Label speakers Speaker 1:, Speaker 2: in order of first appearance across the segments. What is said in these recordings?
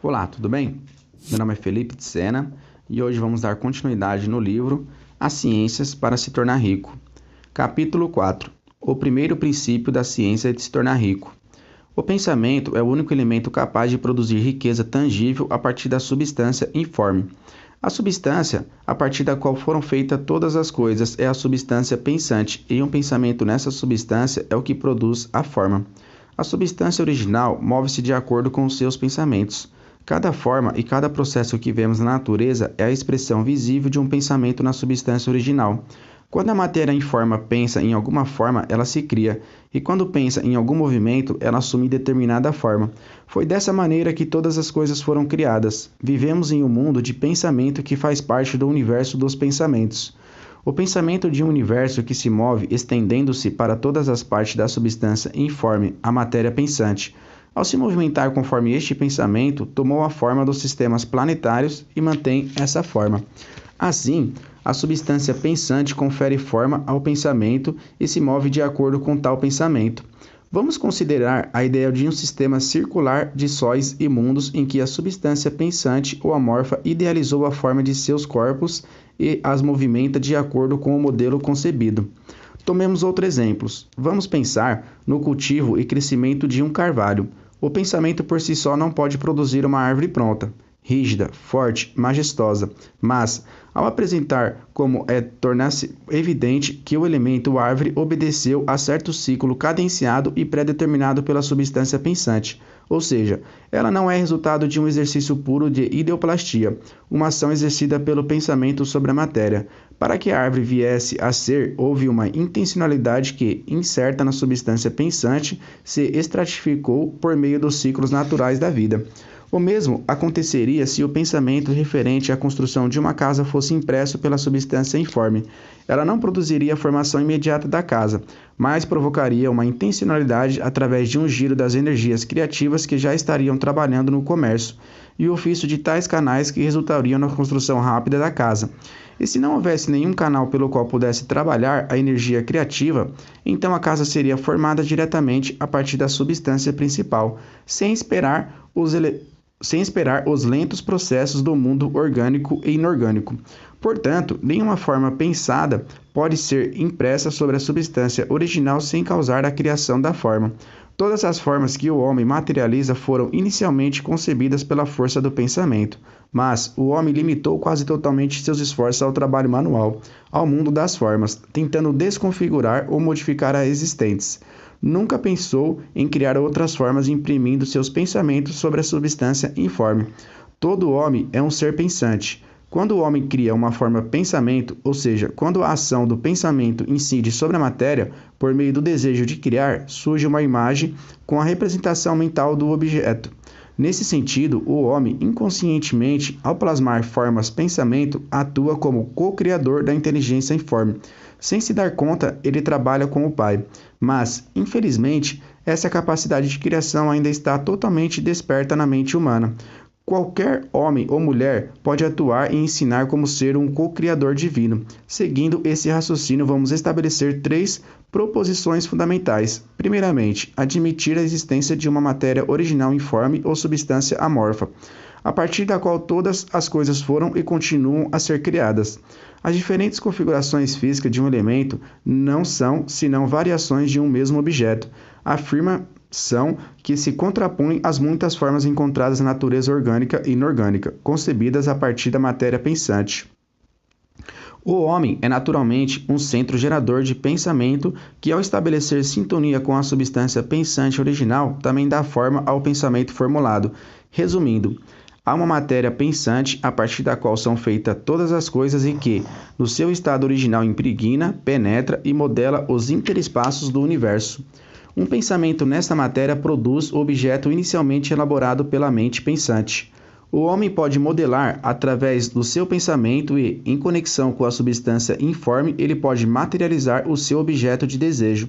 Speaker 1: Olá, tudo bem? Meu nome é Felipe de Sena e hoje vamos dar continuidade no livro As Ciências para se tornar rico. Capítulo 4. O primeiro princípio da ciência é de se tornar rico. O pensamento é o único elemento capaz de produzir riqueza tangível a partir da substância informe. A substância, a partir da qual foram feitas todas as coisas, é a substância pensante, e um pensamento nessa substância é o que produz a forma. A substância original move-se de acordo com os seus pensamentos. Cada forma e cada processo que vemos na natureza é a expressão visível de um pensamento na substância original. Quando a matéria informe pensa em alguma forma, ela se cria, e quando pensa em algum movimento, ela assume determinada forma. Foi dessa maneira que todas as coisas foram criadas. Vivemos em um mundo de pensamento que faz parte do universo dos pensamentos. O pensamento de um universo que se move estendendo-se para todas as partes da substância informe, a matéria pensante. Ao se movimentar conforme este pensamento, tomou a forma dos sistemas planetários e mantém essa forma. Assim, a substância pensante confere forma ao pensamento e se move de acordo com tal pensamento. Vamos considerar a ideia de um sistema circular de sóis e mundos em que a substância pensante ou amorfa idealizou a forma de seus corpos e as movimenta de acordo com o modelo concebido. Tomemos outros exemplos. Vamos pensar no cultivo e crescimento de um carvalho. O pensamento por si só não pode produzir uma árvore pronta, rígida, forte, majestosa, mas, ao apresentar como tornar-se evidente que o elemento árvore obedeceu a certo ciclo cadenciado e pré-determinado pela substância pensante, ou seja, ela não é resultado de um exercício puro de ideoplastia, uma ação exercida pelo pensamento sobre a matéria. Para que a árvore viesse a ser, houve uma intencionalidade que, inserta na substância pensante, se estratificou por meio dos ciclos naturais da vida. O mesmo aconteceria se o pensamento referente à construção de uma casa fosse impresso pela substância informe. Ela não produziria a formação imediata da casa, mas provocaria uma intencionalidade através de um giro das energias criativas que já estariam trabalhando no comércio, e o ofício de tais canais que resultariam na construção rápida da casa. E se não houvesse nenhum canal pelo qual pudesse trabalhar a energia criativa, então a casa seria formada diretamente a partir da substância principal, sem esperar os lentos processos do mundo orgânico e inorgânico. Portanto, nenhuma forma pensada pode ser impressa sobre a substância original sem causar a criação da forma. Todas as formas que o homem materializa foram inicialmente concebidas pela força do pensamento, mas o homem limitou quase totalmente seus esforços ao trabalho manual, ao mundo das formas, tentando desconfigurar ou modificar as existentes. Nunca pensou em criar outras formas imprimindo seus pensamentos sobre a substância informe. Todo homem é um ser pensante. Quando o homem cria uma forma pensamento, ou seja, quando a ação do pensamento incide sobre a matéria, por meio do desejo de criar, surge uma imagem com a representação mental do objeto. Nesse sentido, o homem, inconscientemente, ao plasmar formas pensamento, atua como co-criador da inteligência informe. Sem se dar conta, ele trabalha com o Pai. Mas, infelizmente, essa capacidade de criação ainda está totalmente desperta na mente humana. Qualquer homem ou mulher pode atuar e ensinar como ser um co-criador divino. Seguindo esse raciocínio, vamos estabelecer 3 proposições fundamentais. Primeiramente, admitir a existência de uma matéria original informe ou substância amorfa, a partir da qual todas as coisas foram e continuam a ser criadas. As diferentes configurações físicas de um elemento não são senão variações de um mesmo objeto. Afirmação que se contrapõem às muitas formas encontradas na natureza orgânica e inorgânica, concebidas a partir da matéria pensante. O homem é naturalmente um centro gerador de pensamento que, ao estabelecer sintonia com a substância pensante original, também dá forma ao pensamento formulado. Resumindo, há uma matéria pensante a partir da qual são feitas todas as coisas e que, no seu estado original, impregna, penetra e modela os interespaços do universo. Um pensamento nesta matéria produz o objeto inicialmente elaborado pela mente pensante. O homem pode modelar através do seu pensamento e, em conexão com a substância informe, ele pode materializar o seu objeto de desejo.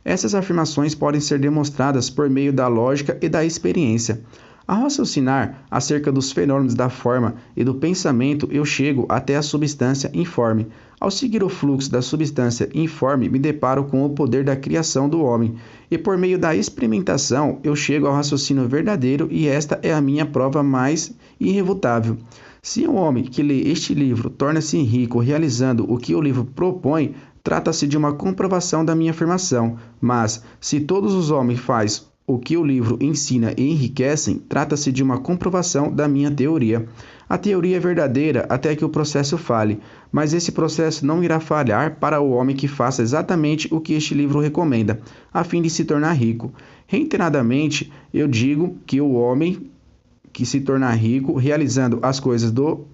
Speaker 1: Essas afirmações podem ser demonstradas por meio da lógica e da experiência. Ao raciocinar acerca dos fenômenos da forma e do pensamento, eu chego até a substância informe. Ao seguir o fluxo da substância informe, me deparo com o poder da criação do homem, e por meio da experimentação, eu chego ao raciocínio verdadeiro, e esta é a minha prova mais irrefutável. Se um homem que lê este livro torna-se rico realizando o que o livro propõe, trata-se de uma comprovação da minha afirmação, mas se todos os homens fazem o que o livro ensina e enriquecem, trata-se de uma comprovação da minha teoria. A teoria é verdadeira até que o processo falhe, mas esse processo não irá falhar para o homem que faça exatamente o que este livro recomenda, a fim de se tornar rico. Reiteradamente, eu digo que o homem que se tornar rico realizando as coisas do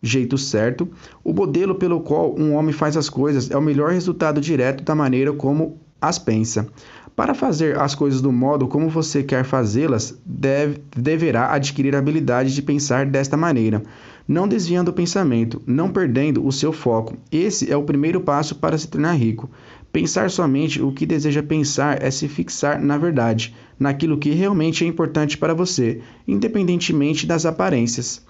Speaker 1: jeito certo, o modelo pelo qual um homem faz as coisas é o melhor resultado direto da maneira como as pensa. Para fazer as coisas do modo como você quer fazê-las, deverá adquirir a habilidade de pensar desta maneira, não desviando o pensamento, não perdendo o seu foco. Esse é o primeiro passo para se tornar rico. Pensar somente o que deseja pensar é se fixar na verdade, naquilo que realmente é importante para você, independentemente das aparências.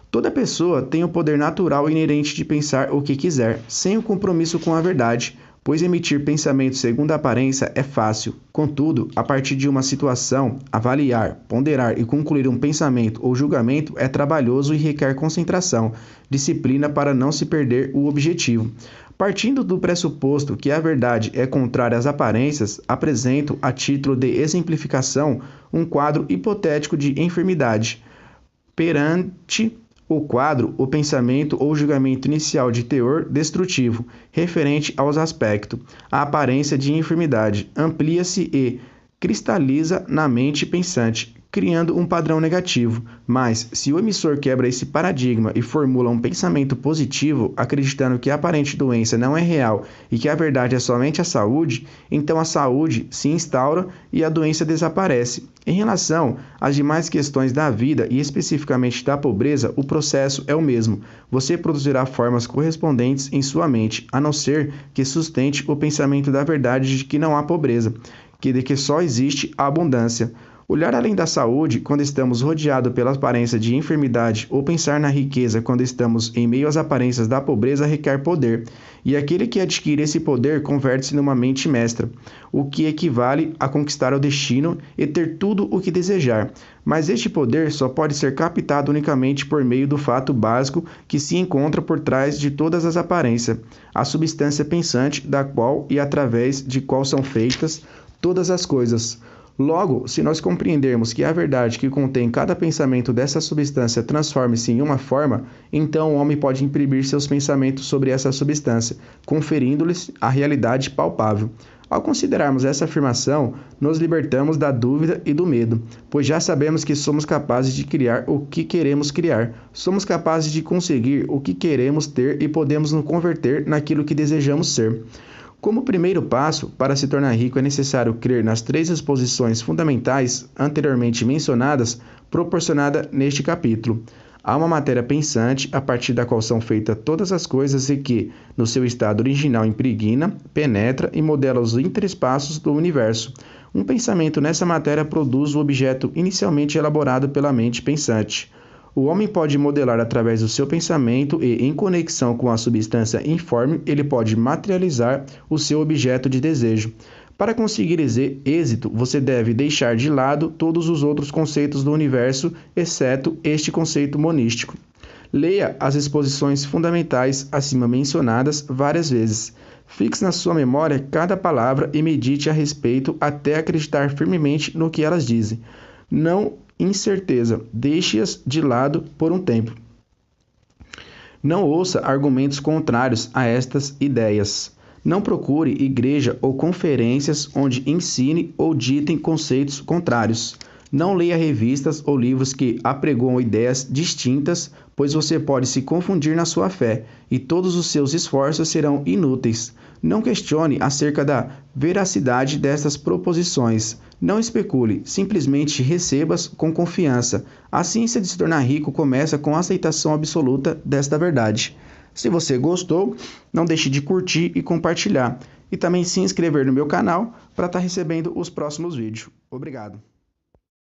Speaker 1: Toda pessoa tem o poder natural inerente de pensar o que quiser, sem o compromisso com a verdade, pois emitir pensamento segundo a aparência é fácil. Contudo, a partir de uma situação, avaliar, ponderar e concluir um pensamento ou julgamento é trabalhoso e requer concentração, disciplina para não se perder o objetivo. Partindo do pressuposto que a verdade é contrária às aparências, apresento, a título de exemplificação, um quadro hipotético de enfermidade. Perante o quadro, o pensamento ou julgamento inicial de teor destrutivo, referente aos aspectos, a aparência de enfermidade, amplia-se e cristaliza na mente pensante, criando um padrão negativo. Mas, se o emissor quebra esse paradigma e formula um pensamento positivo, acreditando que a aparente doença não é real e que a verdade é somente a saúde, então a saúde se instaura e a doença desaparece. Em relação às demais questões da vida e especificamente da pobreza, o processo é o mesmo. Você produzirá formas correspondentes em sua mente, a não ser que sustente o pensamento da verdade de que não há pobreza, de que só existe a abundância. Olhar além da saúde quando estamos rodeados pela aparência de enfermidade ou pensar na riqueza quando estamos em meio às aparências da pobreza requer poder, e aquele que adquire esse poder converte-se numa mente mestra, o que equivale a conquistar o destino e ter tudo o que desejar. Mas este poder só pode ser captado unicamente por meio do fato básico que se encontra por trás de todas as aparências, a substância pensante da qual e através de qual são feitas todas as coisas. Logo, se nós compreendermos que a verdade que contém cada pensamento dessa substância transforme-se em uma forma, então o homem pode imprimir seus pensamentos sobre essa substância, conferindo-lhes a realidade palpável. Ao considerarmos essa afirmação, nos libertamos da dúvida e do medo, pois já sabemos que somos capazes de criar o que queremos criar, somos capazes de conseguir o que queremos ter e podemos nos converter naquilo que desejamos ser. Como primeiro passo, para se tornar rico é necessário crer nas 3 exposições fundamentais anteriormente mencionadas, proporcionada neste capítulo. Há uma matéria pensante, a partir da qual são feitas todas as coisas e que, no seu estado original, impregna, penetra e modela os interespaços do universo. Um pensamento nessa matéria produz o objeto inicialmente elaborado pela mente pensante. O homem pode modelar através do seu pensamento e, em conexão com a substância informe, ele pode materializar o seu objeto de desejo. Para conseguir êxito, você deve deixar de lado todos os outros conceitos do universo, exceto este conceito monístico. Leia as exposições fundamentais acima mencionadas várias vezes. Fixe na sua memória cada palavra e medite a respeito até acreditar firmemente no que elas dizem. Não incerteza, deixe-as de lado por um tempo. Não ouça argumentos contrários a estas ideias. Não procure igreja ou conferências onde ensine ou ditem conceitos contrários. Não leia revistas ou livros que apregoam ideias distintas, pois você pode se confundir na sua fé e todos os seus esforços serão inúteis. Não questione acerca da veracidade destas proposições. Não especule, simplesmente receba-as com confiança. A ciência de se tornar rico começa com a aceitação absoluta desta verdade. Se você gostou, não deixe de curtir e compartilhar. E também se inscrever no meu canal para estar recebendo os próximos vídeos. Obrigado.